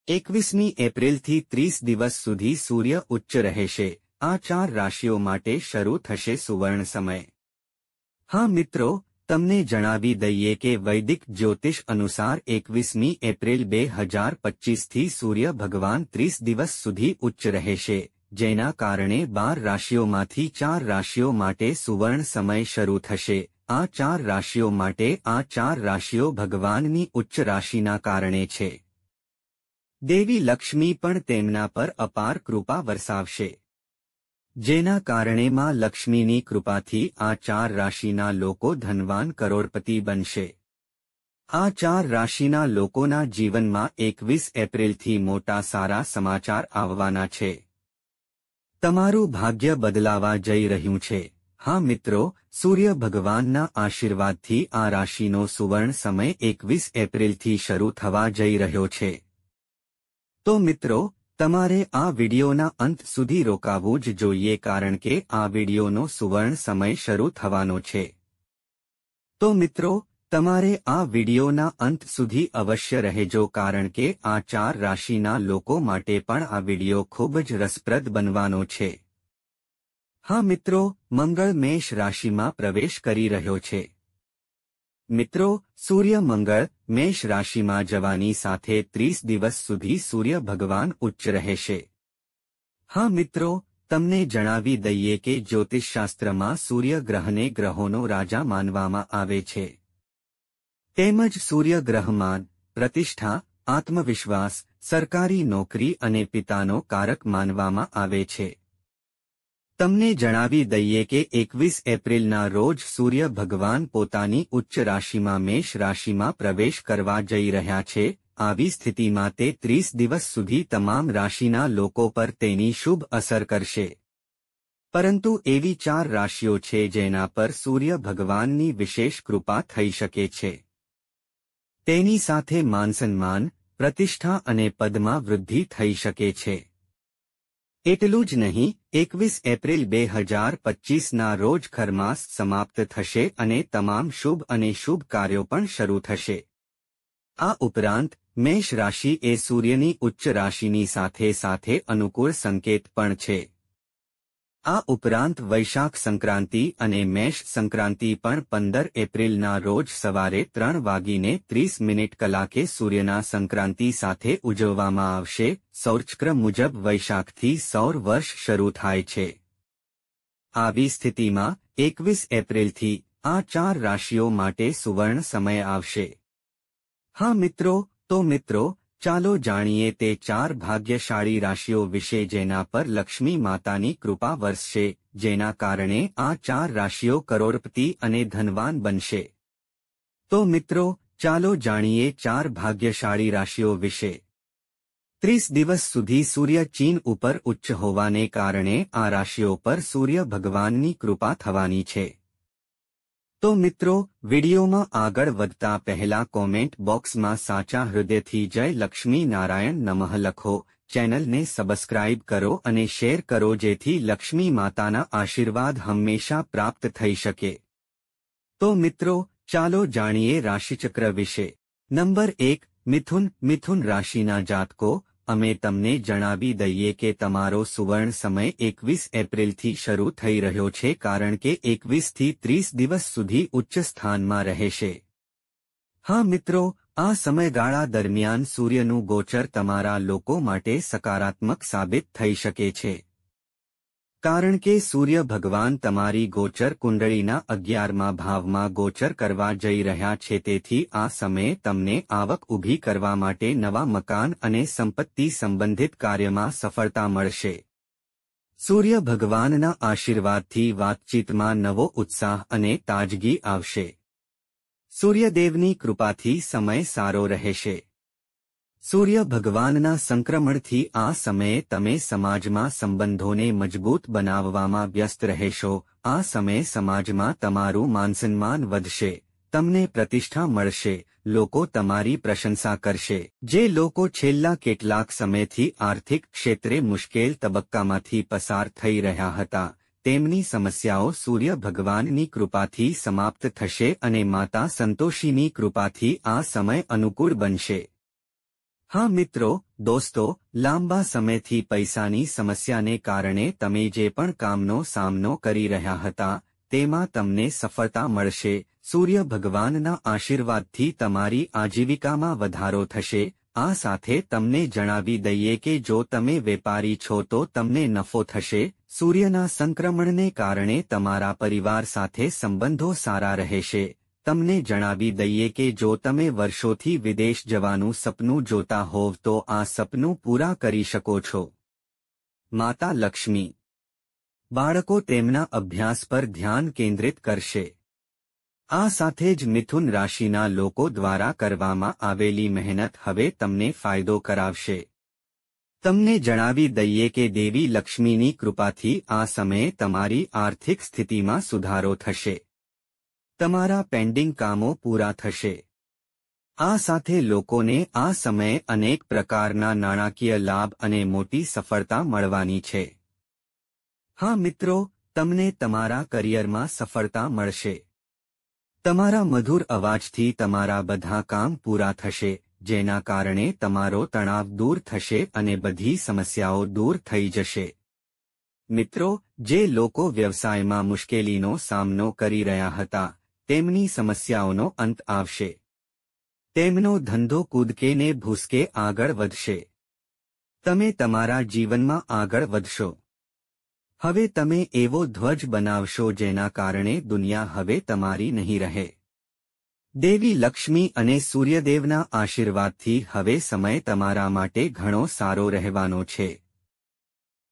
21મી એપ્રિલથી 30 દિવસ સુધી સૂર્ય ઉચ્ચ રહેશે। આ 4 રાશિઓ માટે શરૂ થશે સુવર્ણ સમય। હા મિત્રો, તમને જણાવી દઈએ કે વૈદિક જ્યોતિષ અનુસાર 21મી એપ્રિલ 2025થી સૂર્ય ભગવાન 30 દિવસ સુધી ઉચ્ચ રહેશે, જેના કારણે 12 રાશિઓમાંથી 4 રાશિઓ માટે સુવર્ણ સમય શરૂ થશે। આ 4 રાશિઓ માટે આ 4 રાશિઓ ભગવાનની ઉચ્ચ રાશિના કારણે છે। દેવી લક્ષ્મી પણ તેમના પર અપાર કૃપા વરસાવશે, જેના કારણે માં લક્ષ્મીની કૃપાથી આ 4 રાશિના લોકો ધનવાન કરોડપતિ બનશે। આ 4 રાશિના લોકોના જીવનમાં 21 એપ્રિલથી મોટા સારા સમાચાર આવવાના છે। તમારું ભાગ્ય બદલાવા જઈ રહ્યું છે। હા મિત્રો, સૂર્ય ભગવાનના આશીર્વાદથી આ રાશિનો સુવર્ણ સમય 21 એપ્રિલથી શરૂ થવા જઈ રહ્યો છે। તો મિત્રો, તમારે આ વિડિયોના અંત સુધી રોકાવું જ જોઈએ, કારણ કે આ વિડિયોનો સુવર્ણ સમય શરૂ થવાનો છે। તો મિત્રો, તમારે આ વિડિયોના અંત સુધી અવશ્ય રહેજો, કારણ કે આ 4 રાશિના લોકો માટે પણ આ વિડિયો ખૂબ જ રસપ્રદ બનવાનો છે। હા મિત્રો, મંગળ મેષ રાશિમાં પ્રવેશ કરી રહ્યો છે। મિત્રો, સૂર્ય મંગળ મેષ રાશિમાં જવાની સાથે 30 દિવસ સુધી સૂર્ય ભગવાન ઉચ્ચ રહેશે। હા મિત્રો, તમને જણાવી દઈએ કે જ્યોતિષશાસ્ત્રમાં સૂર્ય ગ્રહને ગ્રહોનો રાજા માનવામાં આવે છે। તેમજ સૂર્ય ગ્રહમાન, પ્રતિષ્ઠા, આત્મવિશ્વાસ, સરકારી નોકરી અને પિતાનો કારક માનવામાં આવે છે। તમને જણાવી દઈએ કે 21 એપ્રિલના રોજ સૂર્ય ભગવાન પોતાની ઉચ્ચ રાશિમાં મેષ રાશિમાં પ્રવેશ કરવા જઈ રહ્યા છે। આવી સ્થિતિમાં તે 30 દિવસ સુધી તમામ રાશિના લોકો પર તેની શુભ અસર કરશે। પરંતુ એવી 4 રાશિઓ છે જેના પર સૂર્ય ભગવાનની વિશેષ કૃપા થઈ શકે છે। તેની સાથે માનસન્માન, પ્રતિષ્ઠા અને પદમાં વૃદ્ધિ થઈ શકે છે। એટલું જ નહીં, 21 એપ્રિલ 2025ના રોજ ખરમાસ સમાપ્ત થશે અને તમામ શુભ અને શુભ કાર્યો પણ શરૂ થશે। આ ઉપરાંત મેષ રાશિ એ સૂર્યની ઉચ્ચ રાશિની સાથે સાથે અનુકૂળ સંકેત પણ છે। આ ઉપરાંત વૈશાખ સંક્રાંતિ અને મેષ સંક્રાંતિ પણ 15 એપ્રિલના રોજ સવારે 3:30 કલાકે સૂર્યના સંક્રાંતિ સાથે ઉજવવામાં આવશે। સૌરચક્ર મુજબ વૈશાખથી સૌર વર્ષ શરૂ થાય છે। આવી સ્થિતિમાં 21 એપ્રિલથી આ 4 રાશિઓ માટે સુવર્ણ સમય આવશે। હા મિત્રો, તો મિત્રો, ચાલો જાણીએ તે 4 ભાગ્યશાળી રાશિઓ વિશે જેના પર લક્ષ્મી માતાની કૃપા વરસશે, જેના કારણે આ 4 રાશિઓ કરોડપતિ અને ધનવાન બનશે। તો મિત્રો, ચાલો જાણીએ 4 ભાગ્યશાળી રાશિઓ વિશે। 30 દિવસ સુધી સૂર્ય ચીન ઉપર ઉચ્ચ હોવાને કારણે આ રાશિઓ પર સૂર્ય ભગવાનની કૃપા થવાની છે। તો મિત્રો, વિડીયોમાં આગળ વધતા પહેલા કોમેન્ટ બોક્સમાં સાચા હૃદયથી જય લક્ષ્મી નારાયણ નમઃ લખો, ચેનલને સબસ્ક્રાઇબ કરો અને શેર કરો જેથી લક્ષ્મી માતાના આશીર્વાદ હંમેશા પ્રાપ્ત થઈ શકે। તો મિત્રો, ચાલો જાણીએ રાશિચક્ર વિશે। નંબર 1, મિથુન। મિથુન રાશિના જાતકો, અમે તમને જણાવી દઈએ કે તમારો સુવર્ણ સમય 21 એપ્રિલથી શરૂ થઈ રહ્યો છે, કારણ કે 21થી 30 દિવસ સુધી ઉચ્ચ સ્થાનમાં રહેશે। હા મિત્રો, આ સમયગાળા દરમિયાન સૂર્યનું ગોચર તમારા લોકો માટે સકારાત્મક સાબિત થઈ શકે છે, કારણ કે સૂર્ય ભગવાન તમારી ગોચર કુંડળીના 11મા ભાવમાં ગોચર કરવા જઈ રહ્યા છે। તેથી આ સમયે તમને આવક ઊભી કરવા માટે નવા મકાન અને સંપત્તિ સંબંધિત કાર્યમાં સફળતા મળશે। સૂર્ય ભગવાનના આશીર્વાદથી વાતચીતમાં નવો ઉત્સાહ અને તાજગી આવશે। સૂર્યદેવની કૃપાથી સમય સારો રહેશે। સૂર્ય ભગવાનના સંક્રમણથી આ સમયે તમે સમાજમાં સંબંધોને મજબૂત બનાવવામાં વ્યસ્ત રહેશો। આ સમયે સમાજમાં તમારું માનસન્માન વધશે, તમને પ્રતિષ્ઠા મળશે, લોકો તમારી પ્રશંસા કરશે। જે લોકો છેલ્લા કેટલાક સમયથી આર્થિક ક્ષેત્રે મુશ્કેલ તબક્કામાંથી પસાર થઈ રહ્યા હતા, તેમની સમસ્યાઓ સૂર્ય ભગવાનની કૃપાથી સમાપ્ત થશે અને માતા સંતોષીની કૃપાથી આ સમય અનુકૂળ બનશે। હા મિત્રો, દોસ્તો, લાંબા સમયથી પૈસાની સમસ્યાને કારણે તમે જે પણ કામનો સામનો કરી રહ્યા હતા તેમાં તમને સફળતા મળશે. સૂર્ય ભગવાનના આશીર્વાદથી તમારી આજીવિકામાં વધારો થશે. આ સાથે તમને જણાવી દઈએ કે જો તમે વેપારી છો તો તમને નફો થશે. સૂર્યના સંક્રમણને કારણે તમારા પરિવાર સાથે સંબંધો સારા રહેશે. તમને જણાવી દઈએ કે જો તમે વર્ષોથી વિદેશ જવાનું સપનું જોતા હોવ તો આ સપનું પૂરા કરી શકો છો. માતા લક્ષ્મી. બાળકો તેમના અભ્યાસ પર ધ્યાન કેન્દ્રિત કરશે. આ સાથે જ મિથુન રાશિના લોકો દ્વારા કરવામાં આવેલી મહેનત હવે તમને ફાયદો કરાવશે. તમને જણાવી દઈએ કે દેવી લક્ષ્મીની કૃપાથી આ સમયે તમારી આર્થિક સ્થિતિમાં સુધારો થશે. તમારા પેન્ડિંગ કામો પૂરા થશે. આ સાથે લોકોને આ સમયે અનેક પ્રકારના નાણાકીય લાભ અને મોટી સફળતા મળવાની છે. હા મિત્રો, તમને તમારા કરિયરમાં સફળતા મળશે. તમારા મધુર અવાજથી તમારા બધા કામ પૂરા થશે, જેના કારણે તમારો તણાવ દૂર થશે અને બધી સમસ્યાઓ દૂર થઈ જશે. મિત્રો, જે લોકો વ્યવસાયમાં મુશ્કેલીનો સામનો કરી રહ્યા હતા, તેમની સમસ્યાઓનો અંત આવશે. તેમનો ધંધો કૂદકે ને ભૂસકે આગળ વધશે. તમે તમારા જીવનમાં આગળ વધશો. હવે તમે એવો ધ્વજ બનાવશો જેના કારણે દુનિયા હવે તમારી નહીં રહે. દેવી લક્ષ્મી અને સૂર્યદેવના આશીર્વાદથી હવે સમય તમારા માટે ઘણો સારો રહેવાનો છે.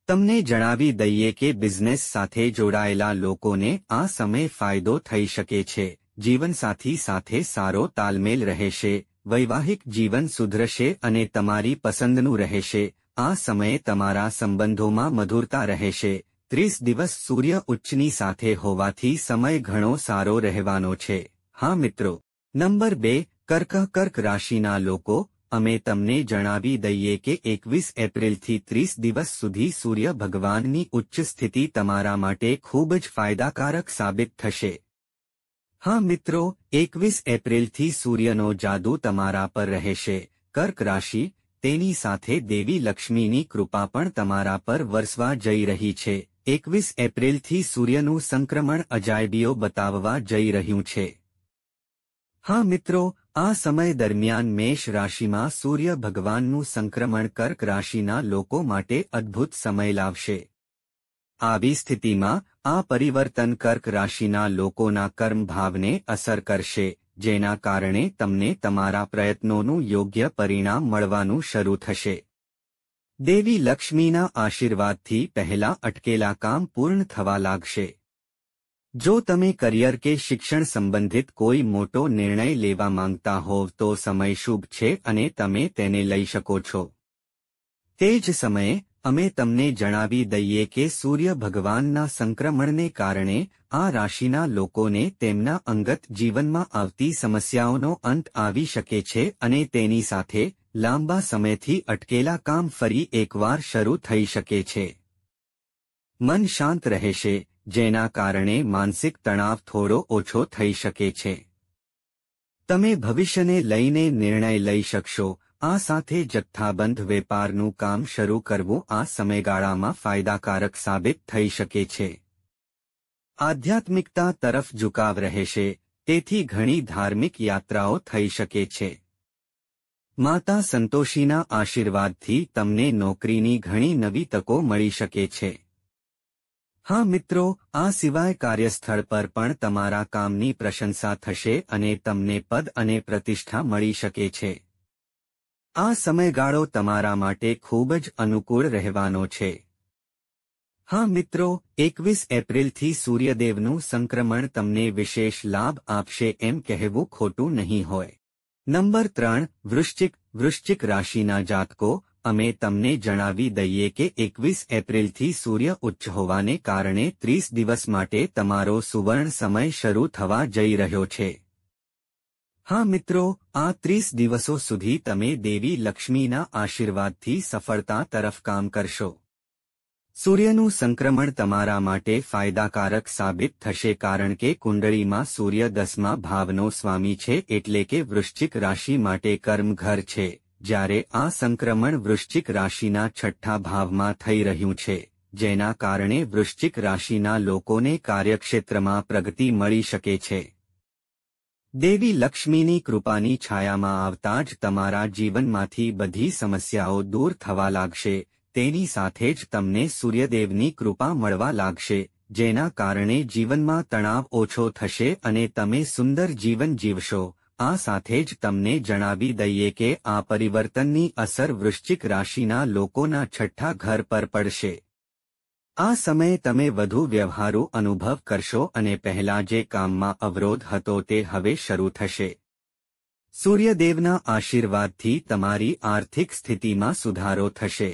તમને જણાવી દઈએ કે બિઝનેસ સાથે જોડાયેલા લોકોને આ સમય ફાયદો થઈ શકે છે. જીવનસાથી સાથે સારો તાલમેલ રહેશે. વૈવાહિક જીવન સુધરશે અને તમારી પસંદનું રહેશે. આ સમયે તમારા સંબંધોમાં મધુરતા રહેશે. 30 દિવસ સૂર્ય ઉચ્ચની સાથે હોવાથી સમય ઘણો સારો રહેવાનો છે. હા મિત્રો. નંબર 2, કર્ક રાશિના લોકો. અમે તમને જણાવી દઈએ કે 21 એપ્રિલથી 30 દિવસ સુધી સૂર્ય ભગવાનની ઉચ્ચ સ્થિતિ તમારા માટે ખૂબ જ ફાયદાકારક સાબિત થશે. હા મિત્રો, 21 એપ્રિલથી સૂર્યનો જાદુ તમારા પર રહેશે. કર્ક રાશિ, તેની સાથે દેવી લક્ષ્મીની કૃપા પણ તમારા પર વરસવા જઈ રહી છે. 21 એપ્રિલથી સૂર્યનું સંક્રમણ અજાયબીઓ બતાવવા જઈ રહ્યું છે. હા મિત્રો, આ સમય દરમિયાન મેષ રાશિમાં સૂર્ય ભગવાનનું સંક્રમણ કર્ક રાશિના લોકો માટે અદ્ભુત સમય લાવશે. આવી સ્થિતિમાં આ પરિવર્તન કર્ક રાશિના લોકોના કર્મ ભાવને અસર કરશે, જેના કારણે તમને તમારા પ્રયત્નોનું યોગ્ય પરિણામ મળવાનું શરૂ થશે. દેવી લક્ષ્મીના આશીર્વાદથી પહેલા અટકેલા કામ પૂર્ણ થવા લાગશે. જો તમે કરિયર કે શિક્ષણ સંબંધિત કોઈ મોટો નિર્ણય લેવા માંગતા હોવ તો સમય શુભ છે અને તમે તેને લઈ શકો છો. તે જ સમયે અમે તમને જણાવી દઈએ કે સૂર્ય ભગવાનના સંક્રમણને કારણે આ રાશિના લોકોને તેમના અંગત જીવનમાં આવતી સમસ્યાઓનો અંત આવી શકે છે અને તેની સાથે લાંબા સમયથી અટકેલા કામ ફરી એકવાર શરૂ થઈ શકે છે. મન શાંત રહેશે, જેના કારણે માનસિક તણાવ થોડો ઓછો થઈ શકે છે. તમે ભવિષ્યને લઈને નિર્ણય લઈ શકશો. આ સાથે જથ્થાબંધ વેપારનું કામ શરૂ કરવું આ સમયગાળામાં ફાયદાકારક સાબિત થઈ શકે છે. આધ્યાત્મિકતા તરફ ઝુકાવ રહેશે, તેથી ઘણી ધાર્મિક યાત્રાઓ થઈ શકે છે. માતા સંતોષીના આશીર્વાદથી તમને નોકરીની ઘણી નવી તકો મળી શકે છે. હા મિત્રો, આ સિવાય કાર્યસ્થળ પર પણ તમારા કામની પ્રશંસા થશે અને તમને પદ અને પ્રતિષ્ઠા મળી શકે છે. આ સમયગાળો તમારા માટે ખૂબ જ અનુકૂળ રહેવાનો છે. હા મિત્રો, 21 એપ્રિલથી સૂર્યદેવનું સંક્રમણ તમને વિશેષ લાભ આપશે એમ કહેવું ખોટું નહીં હોય. નંબર 3, વૃશ્ચિક રાશિના જાતકો. અમે તમને જણાવી દઈએ કે 21 એપ્રિલથી સૂર્ય ઉચ્ચ હોવાને કારણે 30 દિવસ માટે તમારો સુવર્ણ સમય શરૂ થવા જઈ રહ્યો છે. હા મિત્રો, આ 30 દિવસો સુધી તમે દેવી લક્ષ્મીના આશીર્વાદથી સફળતા તરફ કામ કરશો. સૂર્યનું સંક્રમણ તમારા માટે ફાયદાકારક સાબિત થશે કારણ કે કુંડળીમાં સૂર્ય 10મા ભાવનો સ્વામી છે, એટલે કે વૃશ્ચિક રાશિ માટે કર્મ ઘર છે, જ્યારે આ સંક્રમણ વૃશ્ચિક રાશિના 6ઠ્ઠા ભાવમાં થઈ રહ્યું છે, જેના કારણે વૃશ્ચિક રાશિના લોકોને કાર્યક્ષેત્રમાં પ્રગતિ મળી શકે છે. દેવી લક્ષ્મીની કૃપાની છાયામાં આવતા જ તમારા જીવનમાંથી બધી સમસ્યાઓ દૂર થવા લાગશે. તેની સાથે જ તમને સૂર્યદેવની કૃપા મળવા લાગશે, જેના કારણે જીવનમાં તણાવ ઓછો થશે અને તમે સુંદર જીવન જીવશો. આ સાથે જ તમને જણાવી દઈએ કે આ પરિવર્તનની અસર વૃશ્ચિક રાશિના લોકોના 6ઠ્ઠા ઘર પર પડશે. આ સમયે તમે વધુ વ્યવહારુ અનુભવ કરશો અને પહેલા જે કામમાં અવરોધ હતો તે હવે શરૂ થશે. સૂર્યદેવના આશીર્વાદથી તમારી આર્થિક સ્થિતિમાં સુધારો થશે.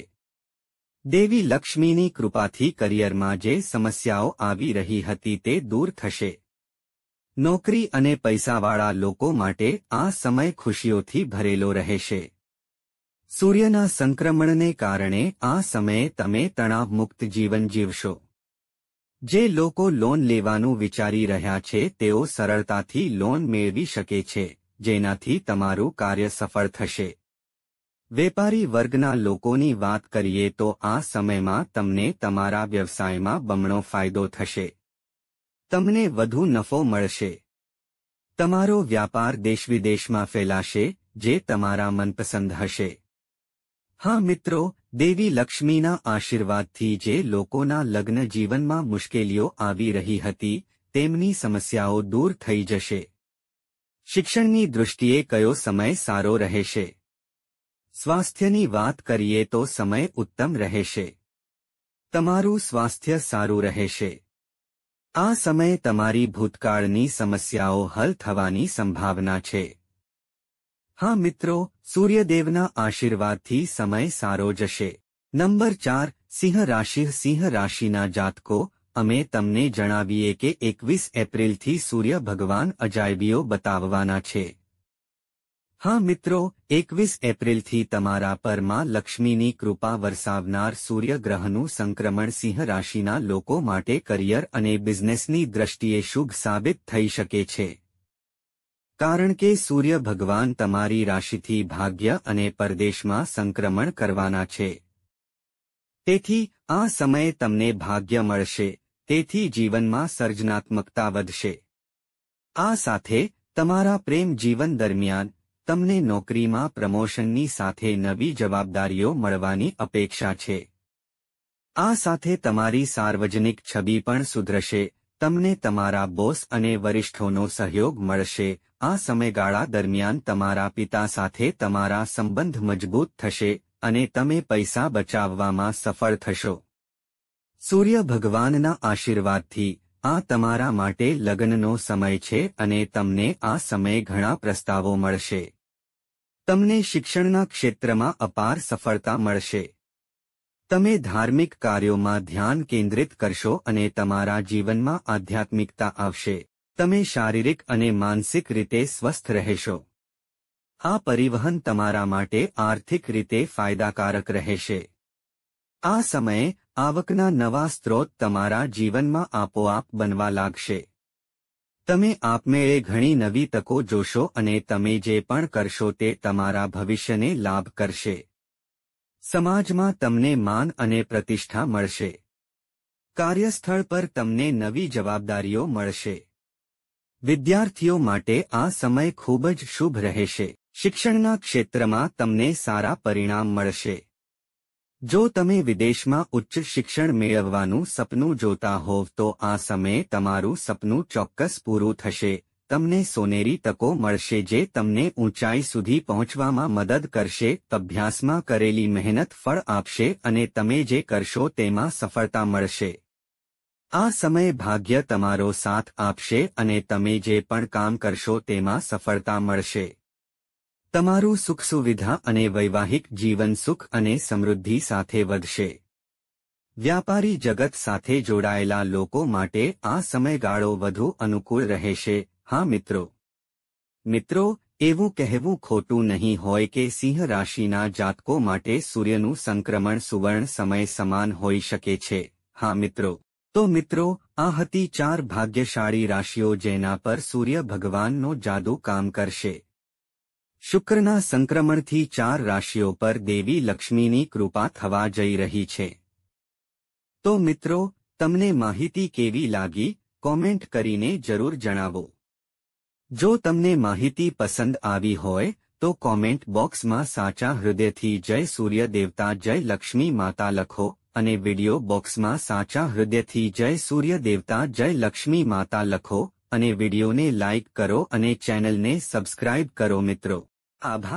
દેવી લક્ષ્મીની કૃપાથી કરિયરમાં જે સમસ્યાઓ આવી રહી હતી તે દૂર થશે. નોકરી અને પૈસાવાળા લોકો માટે આ સમય ખુશીઓથી ભરેલો રહેશે. સૂર્યના સંક્રમણને કારણે આ સમયે તમે તણાવમુક્ત જીવન જીવશો. જે લોકો લોન લેવાનું વિચારી રહ્યા છે તેઓ સરળતાથી લોન મેળવી શકે છે, જેનાથી તમારું કાર્ય સફળ થશે. વેપારી વર્ગના લોકોની વાત કરીએ તો આ સમયમાં તમને તમારા વ્યવસાયમાં બમણો ફાયદો થશે. તમને વધુ નફો મળશે. તમારો વ્યાપાર દેશવિદેશમાં ફેલાશે, જે તમારા મનપસંદ હશે. હા મિત્રો, દેવી લક્ષ્મીના આશીર્વાદથી જે લોકોના લગ્ન જીવનમાં મુશ્કેલીઓ આવી રહી હતી, તેમની સમસ્યાઓ દૂર થઈ જશે. શિક્ષણની દૃષ્ટિએ કયો સમય સારો રહેશે? સ્વાસ્થ્યની વાત કરીએ તો સમય ઉત્તમ રહેશે. તમારું સ્વાસ્થ્ય સારું રહેશે. આ સમયે તમારી ભૂતકાળની સમસ્યાઓ હલ થવાની સંભાવના છે. હા મિત્રો, સૂર્યદેવના આશીર્વાદથી સમય સારો જશે. નંબર 4, સિંહ રાશિ. સિંહ રાશિના જાતકો, અમે તમને જણાવીએ કે 21 એપ્રિલથી સૂર્ય ભગવાન અજાયબીઓ બતાવવાના છે. હા મિત્રો, 21 એપ્રિલથી તમારા પર માં લક્ષ્મીની કૃપા વરસાવનાર સૂર્યગ્રહનું સંક્રમણ સિંહ રાશિના લોકો માટે કરિયર અને બિઝનેસની દ્રષ્ટિએ શુભ સાબિત થઈ શકે છે. કારણ કે સૂર્ય ભગવાન તમારી રાશિથી ભાગ્ય અને પરદેશમાં સંક્રમણ કરવાના છે. તેથી આ સમયે તમને ભાગ્ય મળશે, તેથી જીવનમાં સર્જનાત્મકતા વધશે. આ સાથે તમારા પ્રેમ જીવન દરમિયાન તમને નોકરીમાં પ્રમોશનની સાથે નવી જવાબદારીઓ મળવાની અપેક્ષા છે. આ સાથે તમારી સાર્વજનિક છબી પણ સુધરશે. તમને તમારા બોસ અને વરિષ્ઠોનો સહયોગ મળશે. આ સમયગાળા દરમિયાન તમારા પિતા સાથે તમારા સંબંધ મજબૂત થશે અને તમે પૈસા બચાવવામાં સફળ થશો. સૂર્ય ભગવાનના આશીર્વાદથી આ તમારા માટે લગ્નનો સમય છે અને તમને આ સમયે ઘણા પ્રસ્તાવો મળશે. તમને શિક્ષણના ક્ષેત્રમાં અપાર સફળતા મળશે. તમે ધાર્મિક કાર્યોમાં ધ્યાન કેન્દ્રિત કરશો અને તમારા જીવનમાં આધ્યાત્મિકતા આવશે. તમે શારીરિક અને માનસિક રીતે સ્વસ્થ રહેશો. આ પરિવહન તમારા માટે આર્થિક રીતે ફાયદાકારક રહેશે. આ સમયે આવકના નવા સ્ત્રોત તમારા જીવનમાં આપોઆપ બનવા લાગશે. તમે આપમેળે ઘણી નવી તકો જોશો અને તમે જે પણ કરશો તે તમારા ભવિષ્યને લાભ કરશે. સમાજમાં તમને માન અને પ્રતિષ્ઠા મળશે. કાર્યસ્થળ પર તમને નવી જવાબદારીઓ મળશે. વિદ્યાર્થીઓ માટે આ સમય ખૂબ જ શુભ રહેશે. શિક્ષણના ક્ષેત્રમાં તમને સારા પરિણામ મળશે. જો તમે વિદેશમાં ઉચ્ચ શિક્ષણ મેળવવાનું સપનું જોતા હોવ તો આ સમયે તમારું સપનું ચોક્કસ પૂરું થશે. તમને સોનેરી તકો મળશે જે તમને ઊંચાઈ સુધી પહોંચવામાં મદદ કરશે. અભ્યાસમાં કરેલી મહેનત ફળ આપશે અને તમે જે કરશો તેમાં સફળતા મળશે. આ સમયે ભાગ્ય તમારો સાથ આપશે અને તમે જે પણ કામ કરશો તેમાં સફળતા મળશે. તમારું સુખ સુવિધા અને વૈવાહિક જીવન સુખ અને સમૃદ્ધિ સાથે વધશે. વ્યાપારી જગત સાથે જોડાયેલા લોકો માટે આ સમયગાળો વધુ અનુકૂળ રહેશે. હા મિત્રો, એવું કહેવું ખોટું નહીં હોય કે સિંહ રાશિના જાતકો માટે સૂર્યનું સંક્રમણ સુવર્ણ સમય સમાન હોઈ શકે છે. હા મિત્રો, તો મિત્રો, આ હતી 4 ભાગ્યશાળી રાશિઓ જેના પર સૂર્ય ભગવાનનો જાદુ કામ કરશે. શુક્રના સંક્રમણથી 4 રાશિઓ પર દેવી લક્ષ્મીની કૃપા થવા જઈ રહી છે. તો મિત્રો, તમને માહિતી કેવી લાગી, કોમેન્ટ કરીને જરૂર જણાવો. જો તમને માહિતી પસંદ આવી હોય તો કોમેન્ટ બોક્સમાં સાચા હૃદયથી જય સૂર્ય દેવતા જય લક્ષ્મી માતા લખો અને વિડિયો બોક્સમાં સાચા હૃદયથી જય સૂર્ય દેવતા જય લક્ષ્મી માતા લખો અને વિડિયોને લાઇક કરો અને ચેનલને સબસ્ક્રાઇબ કરો મિત્રો. આભાર.